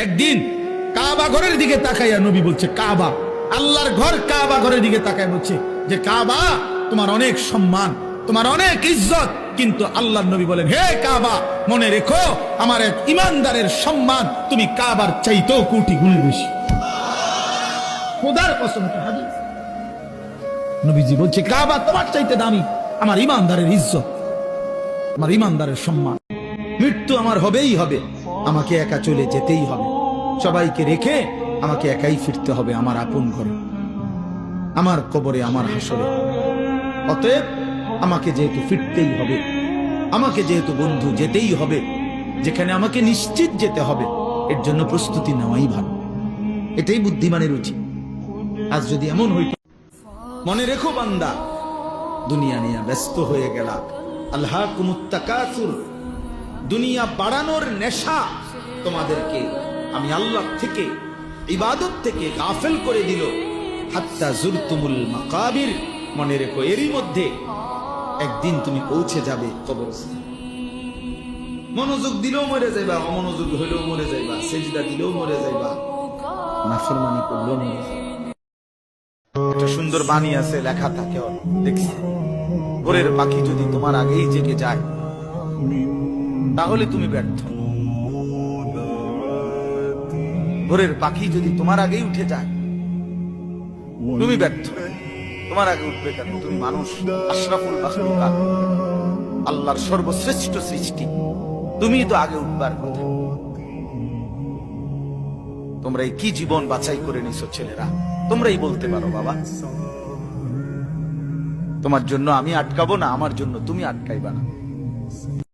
একদিন কাবা ঘরের দিকে তাকাইয়া নবী বলছে, কাবা, আল্লাহর ঘর কাবা ঘরের দিকে তাকায় বলছে যে কাবা, তোমার অনেক সম্মান, তোমার অনেক ইজ্জত, কিন্তু আল্লাহর নবী বলেন, হে কাবা, মনে রেখো আমার এক ইমানদারের সম্মান তুমি কাবার চাইতেও কোটি গুণ বেশি। খোদার কসম, এটা হাদিস। নবীজি বলছে কাবা তোমার চাইতে দামি, আমার ইমানদারের ইজ্জত, আমার ইমানদারের সম্মান। মৃত্যু আমার হবেই হবে, আমাকে একা চলে যেতেই হবে, সবাইকে রেখে আমাকে একাই ফিরতে হবে আমার আপন ঘরে, আমার কবরে, আমার হাসরে। অতএব আমাকে যেহেতু ফিরতেই হবে, আমাকে যেহেতু বন্ধু যেতেই হবে, যেখানে আমাকে নিশ্চিত যেতে হবে, এর জন্য প্রস্তুতি নেওয়াই ভালো। এটাই বুদ্ধিমানের উচিত। আজ যদি এমন হইত, মনে রেখো বান্দা, দুনিয়া নিয়ে ব্যস্ত হয়ে গেলা, আল্লাহকুমুত তাকাসুর, দুনিয়া বাড়ানোর নেশা তোমাদেরকে আমি আল্লাহ থেকে, ইবাদত থেকে গাফেল করে দিল। হাত্তা জুরতুমুল মাকাবির, মনে রেখো এরই মধ্যে একদিন তুমি পৌঁছে যাবে কবরস্থানে। মনোযোগ দিলেও মরে যাইবা, অমনোযোগ হইলেও মরে যাইবা, সেজদা দিলেও মরে যাইবা, নাফরমানি করলেও মরে যাইবা। একটা সুন্দর বাণী আছে, লেখা থাকে, দেখছি, ভোরের পাখি যদি তোমার আগেই জেগে যায় তাহলে তুমি ব্যর্থ। ভোরের পাখি যদি তোমার আগেই উঠে যায় তুমি ব্যর্থ। তোমার আগে উঠবে কেন? তুমি মানুষ, আশরাফুল মাখলুকাত, আল্লাহর সর্বশ্রেষ্ঠ সৃষ্টি, তুমি তো আগে উঠবার কথা। তোমরা এই কি জীবন বাছাই করে নিছো ছেলেরা, তোমরাই বলতে পারো বাবা। তোমার জন্য আমি আটকাবো না, আমার জন্য তুমি আটকাইবা না।